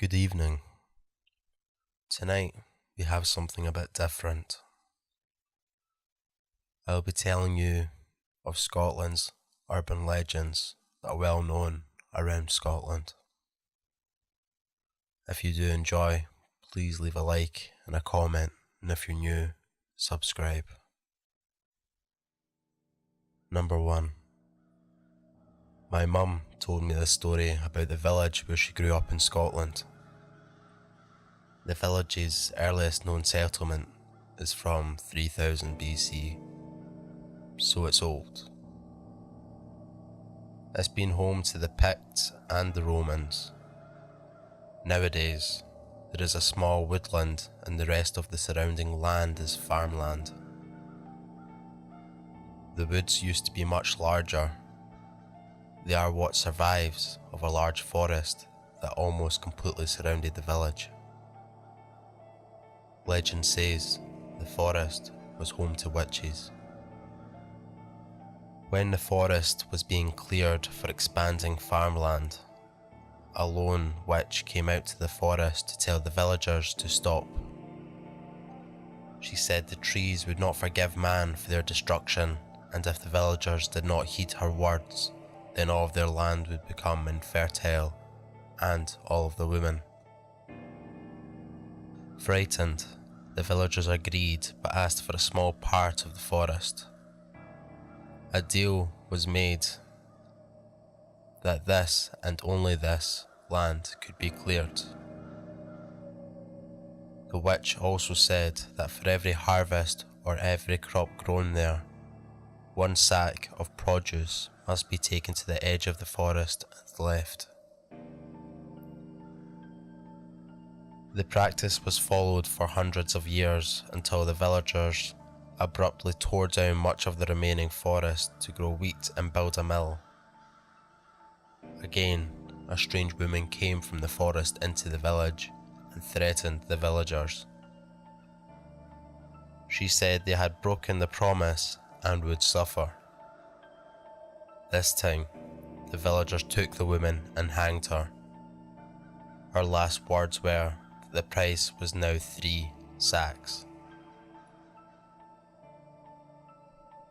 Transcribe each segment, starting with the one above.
Good evening. Tonight we have something a bit different. I'll be telling you of Scotland's urban legends that are well known around Scotland. If you do enjoy, please leave a like and a comment, and if you're new, subscribe. Number 1. My mum told me this story about the village where she grew up in Scotland. The village's earliest known settlement is from 3000 BC, so it's old. It's been home to the Picts and the Romans. Nowadays, there is a small woodland and the rest of the surrounding land is farmland. The woods used to be much larger. They are what survives of a large forest that almost completely surrounded the village. Legend says the forest was home to witches. When the forest was being cleared for expanding farmland, a lone witch came out to the forest to tell the villagers to stop. She said the trees would not forgive man for their destruction, and if the villagers did not heed her words, then all of their land would become infertile, and all of the women. Frightened, the villagers agreed but asked for a small part of the forest. A deal was made that this and only this land could be cleared. The witch also said that for every harvest or every crop grown there, 1 sack of produce must be taken to the edge of the forest and left. The practice was followed for hundreds of years until the villagers abruptly tore down much of the remaining forest to grow wheat and build a mill. Again, a strange woman came from the forest into the village and threatened the villagers. She said they had broken the promise and would suffer. This time, the villagers took the woman and hanged her. Her last words were that the price was now 3 sacks.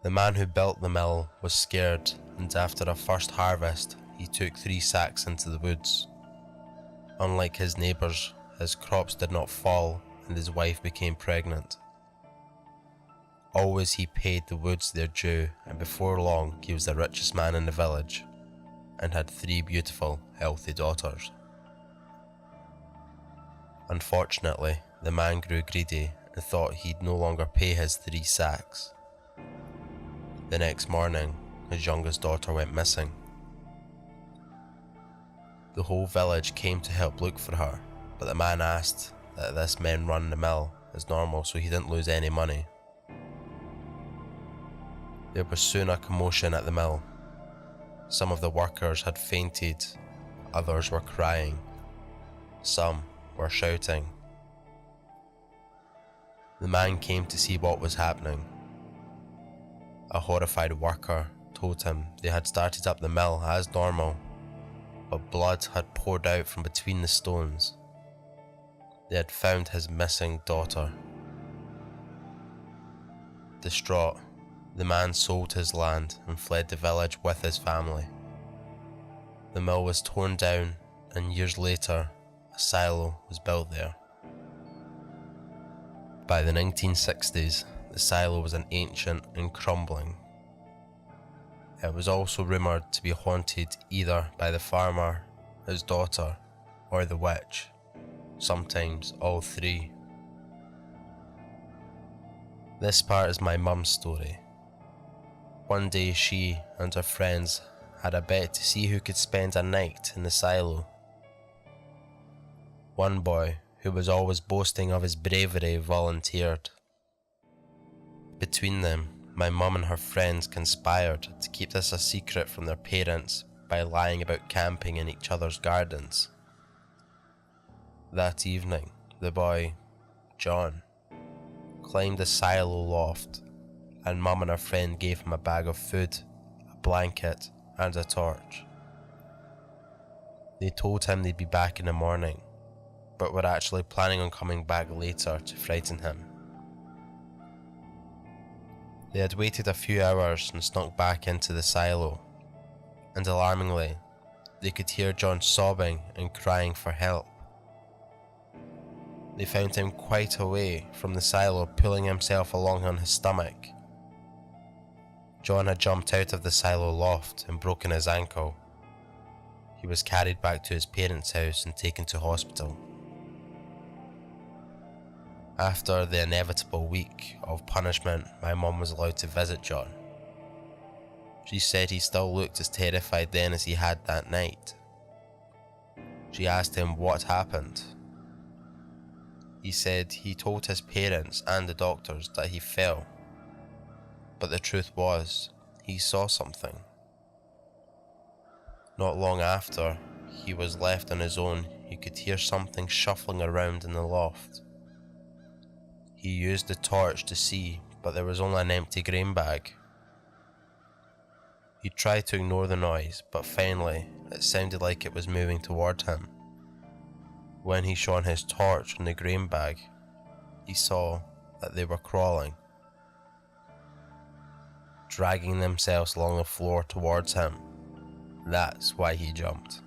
The man who built the mill was scared, and after a first harvest, he took 3 sacks into the woods. Unlike his neighbours, his crops did not fall, and his wife became pregnant. Always he paid the woods their due, and before long he was the richest man in the village, and had 3 beautiful, healthy daughters. Unfortunately, the man grew greedy and thought he'd no longer pay his 3 sacks. The next morning, his youngest daughter went missing. The whole village came to help look for her, but the man asked that this men run the mill as normal so he didn't lose any money. There was soon a commotion at the mill. Some of the workers had fainted, others were crying, some were shouting. The man came to see what was happening. A horrified worker told him they had started up the mill as normal, but blood had poured out from between the stones. They had found his missing daughter. Distraught, the man sold his land and fled the village with his family. The mill was torn down, and years later, a silo was built there. By the 1960s, the silo was ancient and crumbling. It was also rumoured to be haunted either by the farmer, his daughter, or the witch, sometimes all 3. This part is my mum's story. One day she and her friends had a bet to see who could spend a night in the silo. One boy, who was always boasting of his bravery, volunteered. Between them, my mum and her friends conspired to keep this a secret from their parents by lying about camping in each other's gardens. That evening, the boy, John, climbed the silo loft, and Mum and her friend gave him a bag of food, a blanket, and a torch. They told him they'd be back in the morning. but were actually planning on coming back later to frighten him. They had waited a few hours and snuck back into the silo, and alarmingly, they could hear John sobbing and crying for help. They found him quite away from the silo, pulling himself along on his stomach. John had jumped out of the silo loft and broken his ankle. He was carried back to his parents' house and taken to hospital. After the inevitable week of punishment, my mum was allowed to visit John. She said he still looked as terrified then as he had that night. She asked him what happened. He said he told his parents and the doctors that he fell, but the truth was, he saw something. Not long after he was left on his own, he could hear something shuffling around in the loft. He used the torch to see, but there was only an empty grain bag. He tried to ignore the noise, but finally it sounded like it was moving toward him. When he shone his torch on the grain bag, he saw that they were crawling, dragging themselves along the floor towards him. That's why he jumped.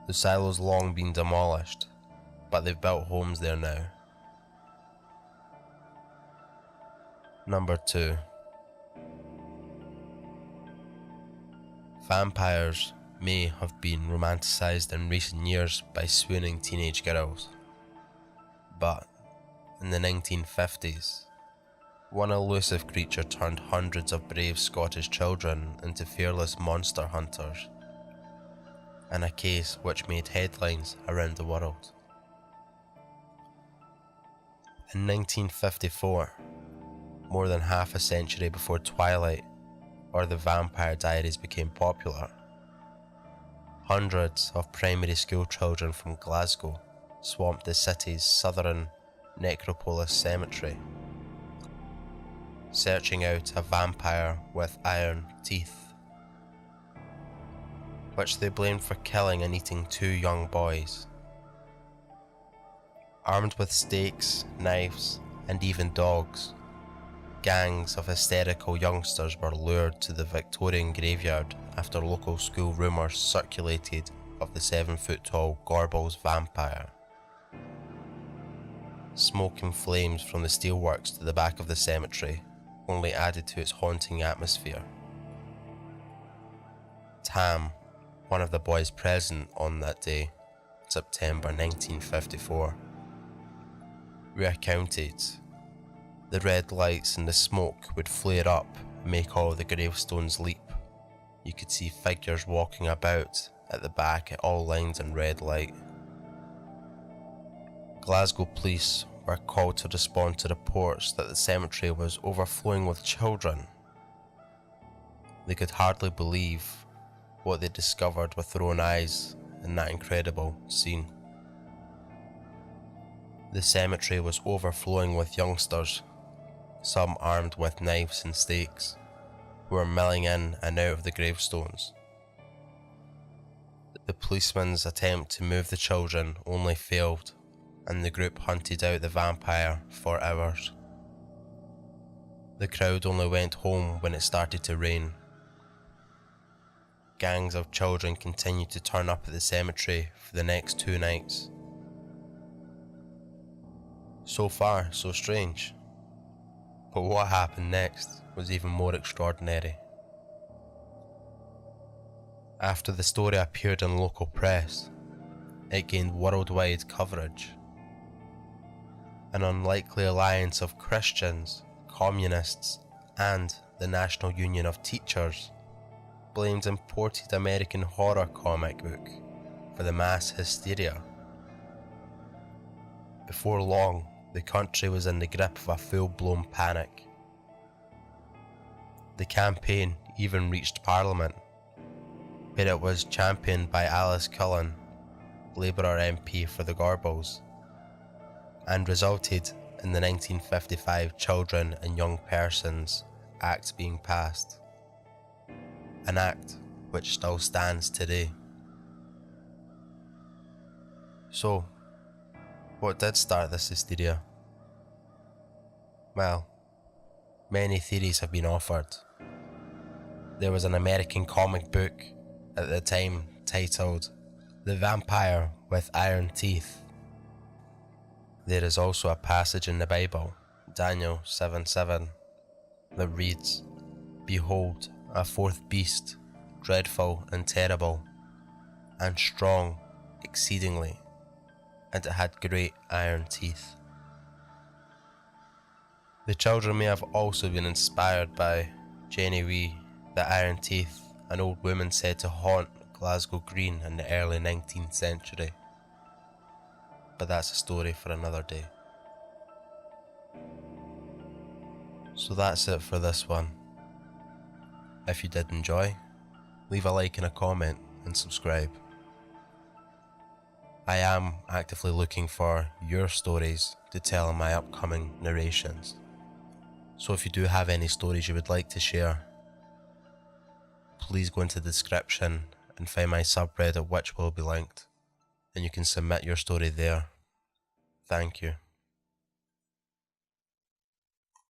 The silo's long been demolished, but they've built homes there now. Number 2. Vampires may have been romanticised in recent years by swooning teenage girls, but in the 1950s, one elusive creature turned hundreds of brave Scottish children into fearless monster hunters, in a case which made headlines around the world. In 1954, more than half a century before Twilight or the Vampire Diaries became popular, hundreds of primary school children from Glasgow swamped the city's southern necropolis cemetery, searching out a vampire with iron teeth, which they blamed for killing and eating 2 young boys. Armed with stakes, knives, and even dogs, gangs of hysterical youngsters were lured to the Victorian graveyard after local school rumours circulated of the 7-foot-tall Gorbals vampire. Smoke and flames from the steelworks to the back of the cemetery only added to its haunting atmosphere. Tam, one of the boys present on that day, September 1954, recounted, the red lights and the smoke would flare up and make all the gravestones leap. You could see figures walking about at the back at all lines in red light. Glasgow police were called to respond to reports that the cemetery was overflowing with children. They could hardly believe what they discovered with their own eyes in that incredible scene. The cemetery was overflowing with youngsters, some armed with knives and stakes, who were milling in and out of the gravestones. The policeman's attempt to move the children only failed, and the group hunted out the vampire for hours. The crowd only went home when it started to rain. Gangs of children continued to turn up at the cemetery for the next 2 nights. So far, so strange. But what happened next was even more extraordinary. After the story appeared in local press, it gained worldwide coverage. An unlikely alliance of Christians, communists, and the National Union of Teachers blamed imported American horror comic book for the mass hysteria. Before long, the country was in the grip of a full-blown panic. The campaign even reached Parliament, where it was championed by Alice Cullen, Labour MP for the Gorbals, and resulted in the 1955 Children and Young Persons Act being passed, an act which still stands today. So, what did start this hysteria? Well, many theories have been offered. There was an American comic book at the time titled The Vampire with Iron Teeth. There is also a passage in the Bible, Daniel 7:7, that reads, "Behold, a fourth beast, dreadful and terrible, and strong exceedingly, and it had great iron teeth." The children may have also been inspired by Jenny Wee, the Iron Teeth, an old woman said to haunt Glasgow Green in the early 19th century. But that's a story for another day. So that's it for this one. If you did enjoy, leave a like and a comment and subscribe. I am actively looking for your stories to tell in my upcoming narrations. So if you do have any stories you would like to share, please go into the description and find my subreddit, which will be linked, and you can submit your story there. Thank you.